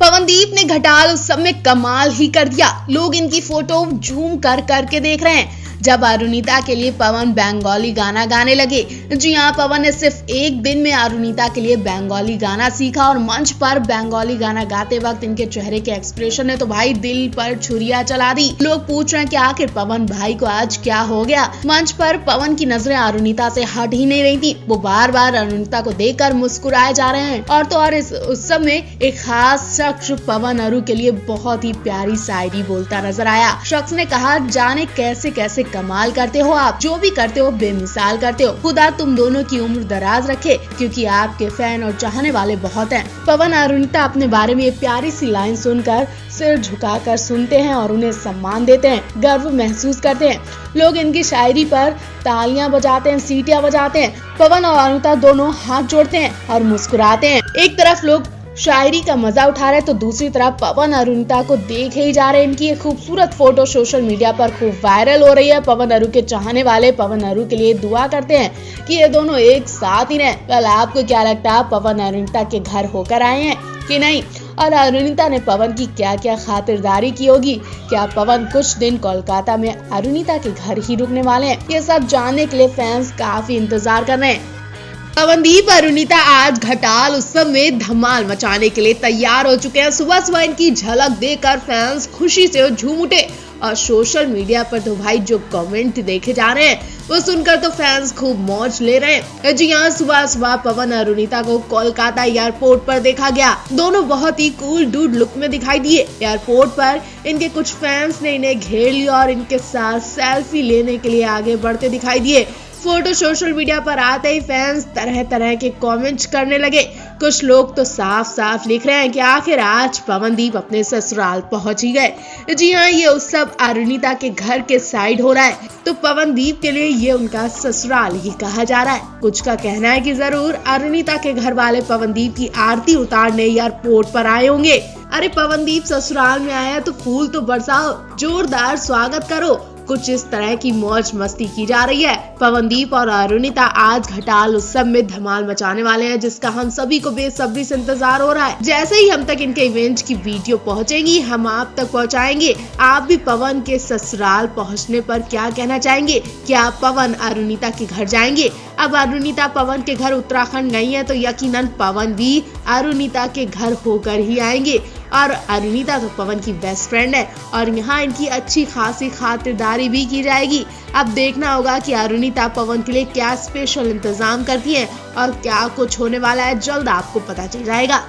पवनदीप ने घटाल उत्सव में कमाल ही कर दिया। लोग इनकी फोटो झूम कर करके देख रहे हैं जब अरुणिता के लिए पवन बंगाली गाना गाने लगे। जी हाँ, पवन ने सिर्फ एक दिन में अरुणिता के लिए बंगाली गाना सीखा और मंच पर बंगाली गाना गाते वक्त इनके चेहरे के एक्सप्रेशन ने तो भाई दिल पर छुरियां चला दी। लोग पूछ रहे हैं कि आखिर पवन भाई को आज क्या हो गया। मंच पर पवन की नजरें अरुणिता से हट ही नहीं रही थी। वो बार बार अरुणिता को देखकर मुस्कुराए जा रहे हैं। और तो और इस उत्सव में एक खास शख्स पवन अरु के लिए बहुत ही प्यारी शायरी बोलता नजर आया। शख्स ने कहा, जाने कैसे कैसे कमाल करते हो आप, जो भी करते हो बेमिसाल करते हो। खुदा तुम दोनों की उम्र दराज रखे, क्योंकि आपके फैन और चाहने वाले बहुत हैं। पवन अरुणिता अपने बारे में ये प्यारी सी लाइन सुनकर सिर झुकाकर सुनते हैं और उन्हें सम्मान देते हैं, गर्व महसूस करते हैं। लोग इनकी शायरी पर तालियां बजाते हैं, सीटियां बजाते हैं। पवन और अरुणिता दोनों हाथ जोड़ते हैं और मुस्कुराते हैं। एक तरफ लोग शायरी का मजा उठा रहे तो दूसरी तरफ पवन अरुणिता को देखे ही जा रहे। इनकी ये खूबसूरत फोटो सोशल मीडिया पर खूब वायरल हो रही है। पवन अरु के चाहने वाले पवन अरु के लिए दुआ करते हैं कि ये दोनों एक साथ ही रहें। वेल, आपको क्या लगता है, पवन अरुणिता के घर होकर आए हैं कि नहीं, और अरुणिता ने पवन की क्या क्या खातिरदारी की होगी? क्या पवन कुछ दिन कोलकाता में अरुणिता के घर ही रुकने वाले हैं? ये सब जानने के लिए फैंस काफी इंतजार कर रहे हैं। पवनदीप अरुणिता आज घटाल उत्सव में धमाल मचाने के लिए तैयार हो चुके हैं। सुबह सुबह इनकी झलक देखकर फैंस खुशी से झूम उठे और सोशल मीडिया पर तो भाई जो कमेंट देखे जा रहे हैं वो सुनकर तो फैंस खूब मौज ले रहे हैं। जी हाँ, सुबह सुबह पवन अरुणिता को कोलकाता एयरपोर्ट पर देखा गया। दोनों बहुत ही कूल डूड लुक में दिखाई दिए। एयरपोर्ट पर इनके कुछ फैंस ने इन्हें घेर लिया और इनके साथ सेल्फी लेने के लिए आगे बढ़ते दिखाई दिए। फोटो सोशल मीडिया पर आते ही फैंस तरह तरह के कमेंट्स करने लगे। कुछ लोग तो साफ साफ लिख रहे हैं कि आखिर आज पवनदीप अपने ससुराल पहुंच ही गए। जी हाँ, ये उत्सव अरुणिता के घर के साइड हो रहा है तो पवनदीप के लिए ये उनका ससुराल ही कहा जा रहा है। कुछ का कहना है कि जरूर अरुणिता के घर वाले पवनदीप की आरती उतारने एयरपोर्ट पर आए होंगे। अरे पवनदीप ससुराल में आया तो फूल तो बरसाओ, जोरदार स्वागत करो। कुछ इस तरह की मौज मस्ती की जा रही है। पवनदीप और अरुणिता आज घटाल उत्सव में धमाल मचाने वाले हैं, जिसका हम सभी को बेसब्री से इंतजार हो रहा है। जैसे ही हम तक इनके इवेंट की वीडियो पहुंचेंगी, हम आप तक पहुंचाएंगे। आप भी पवन के ससुराल पहुंचने पर क्या कहना चाहेंगे? क्या पवन अरुणिता के घर जाएंगे? अब अरुणिता पवन के घर उत्तराखंड गई है तो यकीनन पवन भी अरुणिता के घर होकर ही आएंगे। और अरुणिता तो पवन की बेस्ट फ्रेंड है और यहाँ इनकी अच्छी खासी खातिरदारी भी की जाएगी। अब देखना होगा कि अरुणिता पवन के लिए क्या स्पेशल इंतजाम करती है और क्या कुछ होने वाला है, जल्द आपको पता चल जाएगा।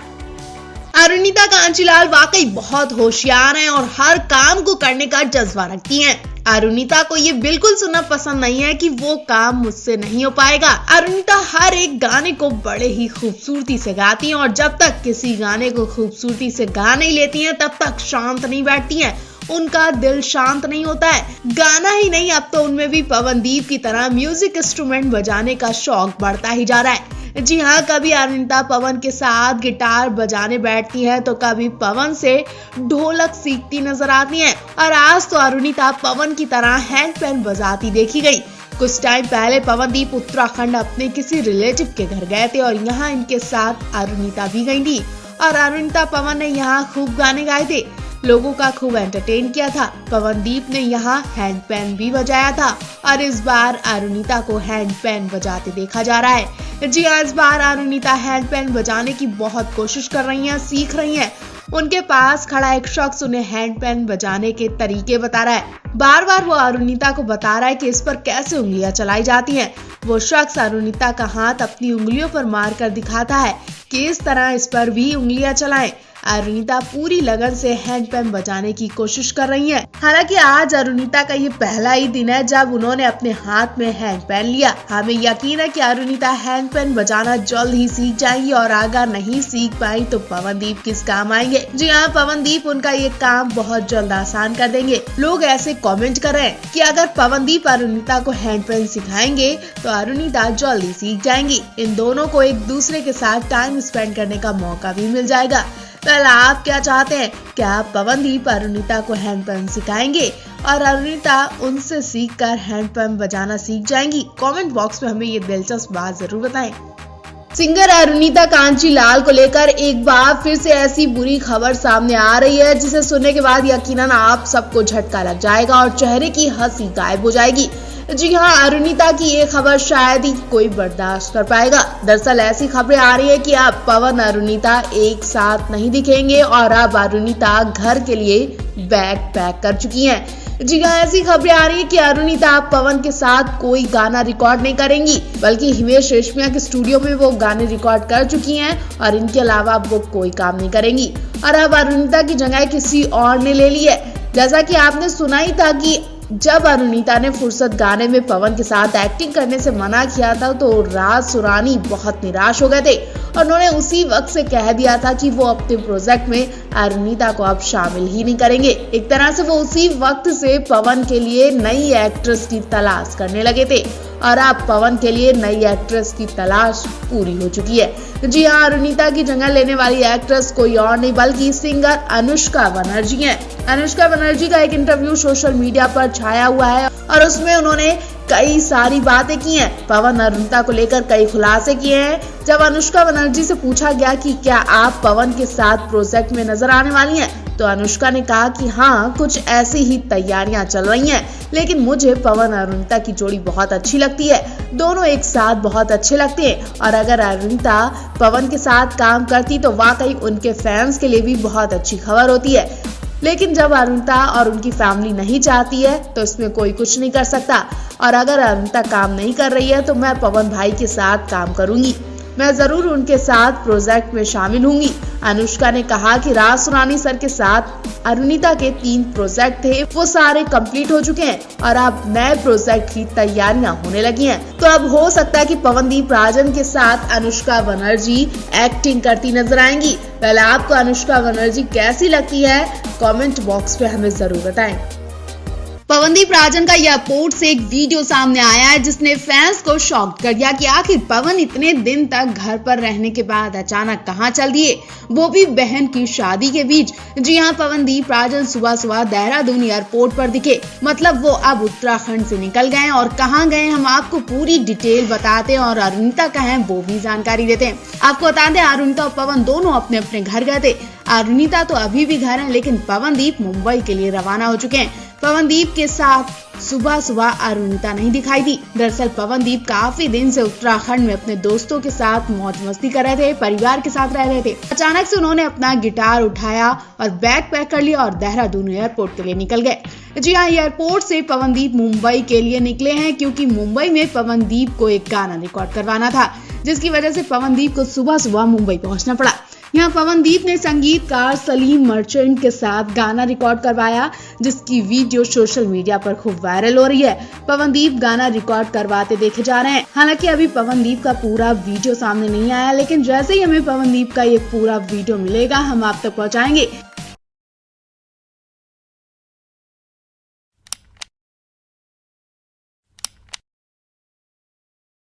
अरुणिता कांचीलाल वाकई बहुत होशियार हैं और हर काम को करने का जज्बा रखती हैं। अरुणिता को ये बिल्कुल सुनना पसंद नहीं है कि वो काम मुझसे नहीं हो पाएगा। अरुणिता हर एक गाने को बड़े ही खूबसूरती से गाती हैं और जब तक किसी गाने को खूबसूरती से गा नहीं लेती हैं तब तक शांत नहीं बैठती हैं। उनका दिल शांत नहीं होता है। गाना ही नहीं, अब तो उनमें भी पवनदीप की तरह म्यूजिक इंस्ट्रूमेंट बजाने का शौक बढ़ता ही जा रहा है। जी हाँ, कभी अरुणिता पवन के साथ गिटार बजाने बैठती है तो कभी पवन से ढोलक सीखती नजर आती हैं। और आज तो अरुणिता पवन की तरह हैंडपैन बजाती देखी गई। कुछ टाइम पहले पवनदीप उत्तराखंड अपने किसी रिलेटिव के घर गए थे और यहाँ इनके साथ अरुणिता भी गई थी और अरुणिता पवन ने यहाँ खूब गाने गाए थे, लोगों का खूब एंटरटेन किया था। पवनदीप ने यहाँ हैंडपैन भी बजाया था और इस बार अरुणिता को हैंडपैन बजाते देखा जा रहा है। जी हाँ, इस बार अरुणिता हैंडपैन बजाने की बहुत कोशिश कर रही हैं, सीख रही हैं। उनके पास खड़ा एक शख्स उन्हें हैंडपैन बजाने के तरीके बता रहा है। बार बार वो अरुणिता को बता रहा है कि इस पर कैसे उंगलियां चलाई जाती हैं। वो शख्स अरुणिता का हाथ अपनी उंगलियों पर मारकर दिखाता है कि इस तरह इस पर भी उंगलियां चलाएं। अरुणिता पूरी लगन से हैंडपैन बजाने की कोशिश कर रही है। हालांकि आज अरुणिता का ये पहला ही दिन है जब उन्होंने अपने हाथ में हैंडपैन लिया। हमें यकीन है कि अरुणिता हैंडपैन बजाना जल्द ही सीख जाएंगी और अगर नहीं सीख पाई तो पवनदीप किस काम आएंगे। जी हाँ, पवनदीप उनका ये काम बहुत जल्द आसान कर देंगे। लोग ऐसे कमेंट कर रहे हैं कि अगर पवनदीप अरुणिता को हैंडपैन सिखाएंगे तो अरुणिता जल्द ही सीख जाएंगी। इन दोनों को एक दूसरे के साथ टाइम स्पेंड करने का मौका भी मिल जाएगा। वेल, आप क्या चाहते हैं? क्या पवनदीप अरुणिता को हैंडपैन सिखाएंगे और अरुणिता उनसे सीखकर हैंडपैन बजाना सीख जाएंगी? कमेंट बॉक्स में हमें ये दिलचस्प बात जरूर बताएं। सिंगर अरुणिता कांचीलाल को लेकर एक बार फिर से ऐसी बुरी खबर सामने आ रही है जिसे सुनने के बाद यकीनन आप सबको झटका लग जाएगा और चेहरे की हंसी गायब हो जाएगी। जी हाँ, अरुणिता की ये खबर शायद ही कोई बर्दाश्त कर पाएगा। दरअसल ऐसी खबरें आ रही है कि अब पवन अरुणिता एक साथ नहीं दिखेंगे और अब अरुणिता घर के लिए बैग पैक कर चुकी हैं। जी हाँ, ऐसी खबरें आ रही है कि अरुणिता अब पवन के साथ कोई गाना रिकॉर्ड नहीं करेंगी, बल्कि हिमेश रेशमिया के स्टूडियो में वो गाने रिकॉर्ड कर चुकी हैं और इनके अलावा वो कोई काम नहीं करेंगी। और अब अरुणिता की जगह किसी और ने ले ली है। जैसा कि आपने सुना ही था कि जब अरुणिता ने फुर्सत गाने में पवन के साथ एक्टिंग करने से मना किया था तो राज सुरानी बहुत निराश हो गए थे और उन्होंने उसी वक्त से कह दिया था कि वो अपने प्रोजेक्ट में अरुणिता को अब शामिल ही नहीं करेंगे। एक तरह से वो उसी वक्त से पवन के लिए नई एक्ट्रेस की तलाश करने लगे थे और अब पवन के लिए नई एक्ट्रेस की तलाश पूरी हो चुकी है। जी हाँ, अरुणिता की जगह लेने वाली एक्ट्रेस कोई और नहीं बल्कि सिंगर अनुष्का बनर्जी हैं। अनुष्का बनर्जी का एक इंटरव्यू सोशल मीडिया पर छाया हुआ है और उसमें उन्होंने कई सारी बातें की हैं। पवन अरुणिता को लेकर कई खुलासे किए हैं। जब अनुष्का बनर्जी से पूछा गया कि क्या आप पवन के साथ प्रोजेक्ट में नजर आने वाली हैं, तो अनुष्का ने कहा कि हाँ, कुछ ऐसी ही तैयारियां चल रही हैं, लेकिन मुझे पवन अरुणिता की जोड़ी बहुत अच्छी लगती है। दोनों एक साथ बहुत अच्छे लगते हैं और अगर अरुणिता पवन के साथ काम करती तो वाकई उनके फैंस के लिए भी बहुत अच्छी खबर होती है। लेकिन जब अरुणिता और उनकी फैमिली नहीं चाहती है तो इसमें कोई कुछ नहीं कर सकता और अगर अरुणिता काम नहीं कर रही है तो मैं पवन भाई के साथ काम करूंगी, मैं जरूर उनके साथ प्रोजेक्ट में शामिल होंगी। अनुष्का ने कहा कि राज सुरानी सर के साथ अरुणिता के 3 प्रोजेक्ट थे, वो सारे कंप्लीट हो चुके हैं और अब नए प्रोजेक्ट की तैयारियां होने लगी हैं। तो अब हो सकता है कि पवनदीप राजन के साथ अनुष्का बनर्जी एक्टिंग करती नजर आएंगी। पहले आपको अनुष्का बनर्जी कैसी लगती है, कमेंट बॉक्स में हमें जरूर बताएं। पवनदीप राजन का एयरपोर्ट से एक वीडियो सामने आया है जिसने फैंस को शॉक कर दिया कि आखिर पवन इतने दिन तक घर पर रहने के बाद अचानक कहां चल दिए, वो भी बहन की शादी के बीच। जी हां, पवनदीप राजन सुबह सुबह देहरादून एयरपोर्ट पर दिखे, मतलब वो अब उत्तराखंड से निकल गए और कहां गए हम आपको पूरी डिटेल बताते हैं और अरुणिता कहाँ है वो भी जानकारी देते हैं। आपको बता दें, अरुणिता और पवन दोनों अपने अपने घर गए थे। अरुणिता तो अभी भी घर है, लेकिन पवनदीप मुंबई के लिए रवाना हो चुके हैं। पवनदीप के साथ सुबह सुबह अरुणिता नहीं दिखाई दी। दरअसल पवनदीप काफी दिन से उत्तराखंड में अपने दोस्तों के साथ मौज मस्ती कर रहे थे, परिवार के साथ रह रहे थे। अचानक से उन्होंने अपना गिटार उठाया और बैग पैक कर लिया और देहरादून एयरपोर्ट के लिए निकल गए। जी हाँ, एयरपोर्ट से पवनदीप मुंबई के लिए निकले हैं क्योंकि मुंबई में पवनदीप को एक गाना रिकॉर्ड करवाना था, जिसकी वजह से पवनदीप को सुबह सुबह मुंबई पहुंचना पड़ा। यहाँ पवनदीप ने संगीतकार सलीम मर्चेंट के साथ गाना रिकॉर्ड करवाया, जिसकी वीडियो सोशल मीडिया पर खूब वायरल हो रही है। पवनदीप गाना रिकॉर्ड करवाते देखे जा रहे हैं। हालांकि अभी पवनदीप का पूरा वीडियो सामने नहीं आया, लेकिन जैसे ही हमें पवनदीप का ये पूरा वीडियो मिलेगा हम आप तक पहुंचाएंगे।